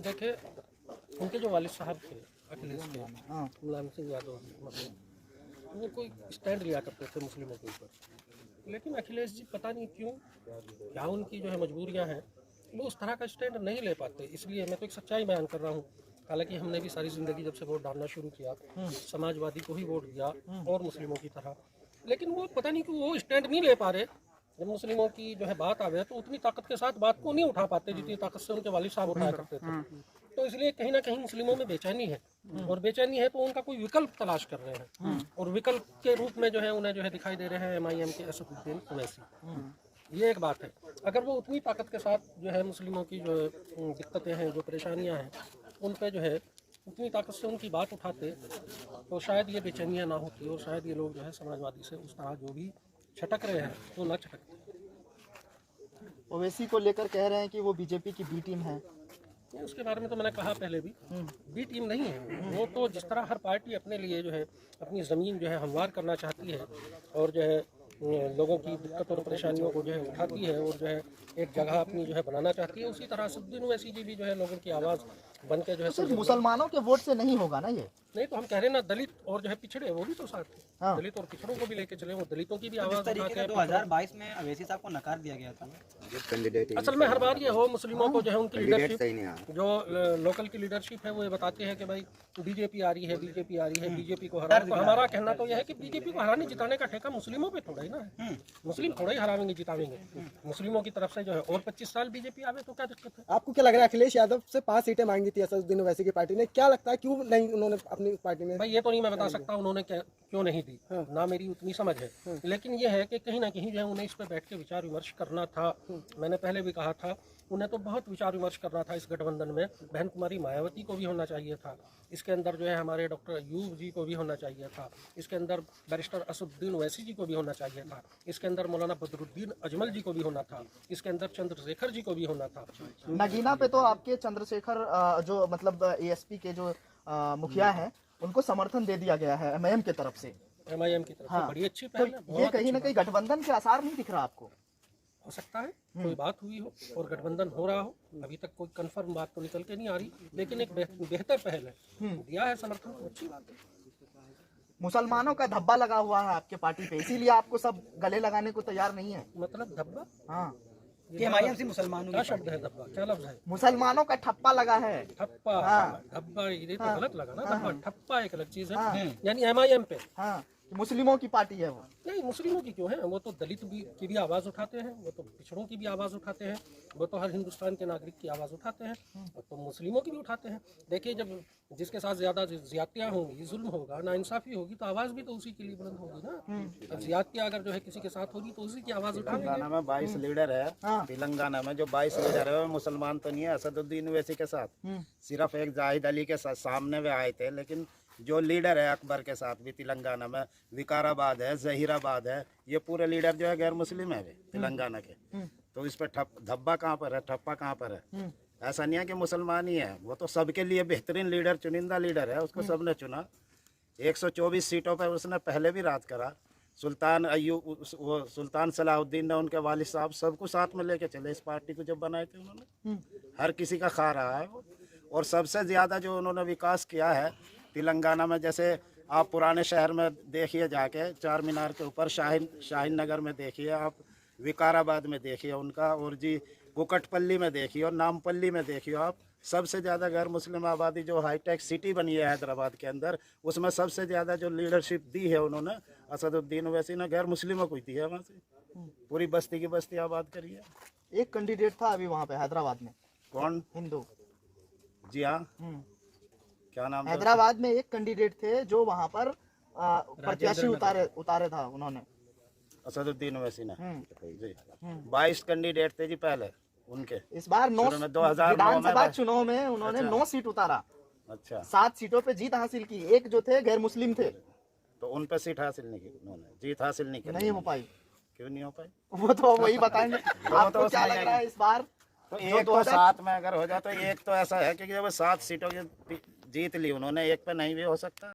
देखिए, उनके जो वालिद साहब थे अखिलेश के, मुलायम सिंह यादव, मतलब वो कोई स्टैंड लिया करते थे मुस्लिमों के ऊपर, लेकिन अखिलेश जी पता नहीं क्यों, क्या उनकी जो है मजबूरियां हैं, वो उस तरह का स्टैंड नहीं ले पाते। इसलिए मैं तो एक सच्चाई बयान कर रहा हूँ। हालांकि हमने भी सारी ज़िंदगी जब से वोट डालना शुरू किया, समाजवादी को ही वोट दिया और मुस्लिमों की तरह, लेकिन वो पता नहीं क्यों वो स्टैंड नहीं ले पा रहे। जब मुस्लिमों की जो है बात आवे तो उतनी ताकत के साथ बात को नहीं उठा पाते जितनी ताकत से उनके वालिद साहब उठाया करते थे। तो इसलिए कहीं ना कहीं मुस्लिमों में बेचैनी है, और बेचैनी है तो उनका कोई विकल्प तलाश कर रहे हैं, और विकल्प के रूप में जो है उन्हें जो है दिखाई दे रहे हैं MIM के असदुद्दीन ओवैसी। ये एक बात है। अगर वो उतनी ताकत के साथ जो है मुस्लिमों की जो दिक्कतें हैं, जो परेशानियां हैं, उन पर जो है उतनी ताकत से उनकी बात उठाते तो शायद ये बेचैनियाँ ना होती, और शायद ये लोग जो है समाजवादी से उस तरह जो भी छटक रहे हैं वो ना छटकते। ओवैसी को लेकर कह रहे हैं कि वो बीजेपी की बी टीम है। उसके बारे में तो मैंने कहा पहले भी, बी टीम नहीं है वो। तो जिस तरह हर पार्टी अपने लिए जो है अपनी ज़मीन जो है हमवार करना चाहती है, और जो है लोगों की दिक्कत और परेशानियों को जो है उठाती है, और जो है एक जगह अपनी जो है बनाना चाहती है, उसी तरह असदुद्दीन ओवैसी जी भी जो है लोगों की आवाज़ बन के जो है। सिर्फ मुसलमानों के वोट से नहीं होगा ना ये? नहीं, तो हम कह रहे हैं ना, दलित और जो है पिछड़े वो भी तो साथ हैं। हाँ। दलित और पिछड़ों को भी लेके चले, वो दलितों की भी आवाज़ उठा के। 2022 में ओवैसी साहब को नकार दिया गया था। असल में हर बार ये हो, मुस्लिमों को जो है उनकी लीडरशिप, जो लोकल की लीडरशिप है, वो ये बताती है कि भाई बीजेपी आ रही है, बीजेपी आ रही है, बीजेपी को हरा। तो हमारा कहना तो यह है कि बीजेपी को हराने जिताने का ठेका मुस्लिमों पे थोड़ा ही ना है। मुस्लिम थोड़ा ही हरावेंगे जितावेंगे। मुस्लिमों की तरफ से जो है और 25 साल बीजेपी आवे तो क्या दिक्कत है? आपको क्या लग रहा है, अखिलेश यादव से 5 सीटें मांगी थी असदुद्दीन ओवैसी की पार्टी ने, क्या लगता है क्यों नहीं उन्होंने अपनी पार्टी में? भाई ये तो नहीं मैं बता सकता उन्होंने क्यों नहीं दी, ना मेरी उतनी समझ है, लेकिन ये है कि कहीं ना कहीं जो है उन्हें इस पर बैठ के विचार विमर्श करना था। मैंने पहले भी कहा था, उन्हें तो बहुत विचार विमर्श करना था इस गठबंधन में। बहन कुमारी मायावती को भी होना चाहिए था, इसके अंदर जो है हमारे डॉक्टर अयूब जी को भी होना चाहिए था, इसके अंदर बैरिस्टर असदुद्दीन ओवैसी जी को भी होना चाहिए था, इसके अंदर मौलाना बदरुद्दीन अजमल जी को भी होना था, इसके अंदर चंद्रशेखर जी को भी होना था। नगीना पे तो आपके चंद्रशेखर जो मतलब ASP के जो मुखिया हैं, उनको समर्थन दे दिया गया है MIM की तरफ से। MIM की तरफ से बड़ी अच्छी पहल है। तो ये कहीं ना कहीं गठबंधन के आसार नहीं दिख रहा आपको? हो सकता है कोई बात हुई हो और गठबंधन हो रहा हो, अभी तक कोई कंफर्म बात तो निकल के नहीं आ रही, लेकिन एक बेहतर पहल है, दिया है समर्थन, अच्छी बात है। मुसलमानों का धब्बा लगा हुआ है आपके पार्टी पे, इसीलिए आपको सब गले लगाने को तैयार नहीं है। मतलब धब्बा? हाँ, MIM से मुसलमानों क्या शब्द है धब्बा? क्या लफ्ज है? मुसलमानों का ठप्पा लगा है। ठप्पा? धब्बा ये तो गलत लगा ना। धब्बा ठप्पा एक अलग चीज है, यानी MIM पे। हाँ, मुस्लिमों की पार्टी है वो। नहीं, मुस्लिमों की क्यों है? वो तो दलित की भी आवाज़ उठाते हैं, वो तो पिछड़ों की भी आवाज़ उठाते हैं, वो तो हर हिंदुस्तान के नागरिक की आवाज़ उठाते हैं, तो मुस्लिमों की भी उठाते हैं। देखिए, जब जिसके साथ ज़्यादा ज्यादतियाँ होंगी, जुल्म होगा, नाइंसाफ़ी होगी, तो आवाज़ भी तो उसी के लिए बुलंद होगी ना। अब ज्यादतियाँ अगर जो है किसी के साथ होगी तो उसी की आवाज़ उठाएंगे। तेलंगाना में 22 लीडर है। तेलंगाना में जो 22 लीडर है वो मुसलमान तो नहीं है असदुद्दीन ओवैसी के साथ, सिर्फ एक जाहिद अली के सामने वे आए थे। लेकिन जो लीडर है अकबर के साथ भी तेलंगाना में, विकाराबाद है, जहीराबाद है, ये पूरे लीडर जो है गैर मुस्लिम है वे तेलंगाना के। तो इस पर धब्बा कहाँ पर है, ठप्पा कहाँ पर है? ऐसा नहीं है कि मुसलमान ही है, वो तो सबके लिए बेहतरीन लीडर, चुनिंदा लीडर है, उसको सबने चुना। 124 सीटों पर उसने पहले भी राज करा। सुल्तान अय्यूब, वो सुल्तान सलाहुद्दीन ने उनके वालिद साहब सबको साथ में लेके चले इस पार्टी को जब बनाए थे उन्होंने। हर किसी का खा रहा है वो। और सबसे ज़्यादा जो उन्होंने विकास किया है तेलंगाना में, जैसे आप पुराने शहर में देखिए जाके, चार मीनार के ऊपर शाहीन नगर में देखिए, आप विकाराबाद में देखिए उनका, और जी कुकटपल्ली में देखिए, और नामपल्ली में देखिए आप, सबसे ज़्यादा गैर मुस्लिम आबादी जो हाईटेक सिटी बनी है हैदराबाद के अंदर, उसमें सबसे ज़्यादा जो लीडरशिप दी है उन्होंने असदुद्दीन ओवैसी ने गैर मुस्लिमों को दी है। वहाँ से पूरी बस्ती की बस्ती आबाद करी है। एक कैंडिडेट था अभी वहाँ पे हैदराबाद में। कौन? हिंदू। जी हाँ, क्या नाम? हैदराबाद में एक कैंडिडेट थे जो वहाँ पर प्रत्याशी उतारे था उन्होंने, असदुद्दीन ओवैसी ने। जी 22 कैंडिडेट थे जी पहले उनके। इस बार 9 विधानसभा चुनाव में उन्होंने 9 सीट उतारा। अच्छा, 7 सीटों पे जीत हासिल की। एक जो थे गैर मुस्लिम थे, तो उन पे सीट हासिल नहीं की उन्होंने, जीत हासिल नहीं की। नहीं हो पाई। क्यों नहीं हो पाई? वो तो वही बताएंगे। आपको क्या लग रहा है इस बार? तो एक तो 7 में अगर हो जाए, तो एक तो ऐसा है कि जब 7 सीटों की जीत ली उन्होंने, एक पे नहीं भी हो सकता।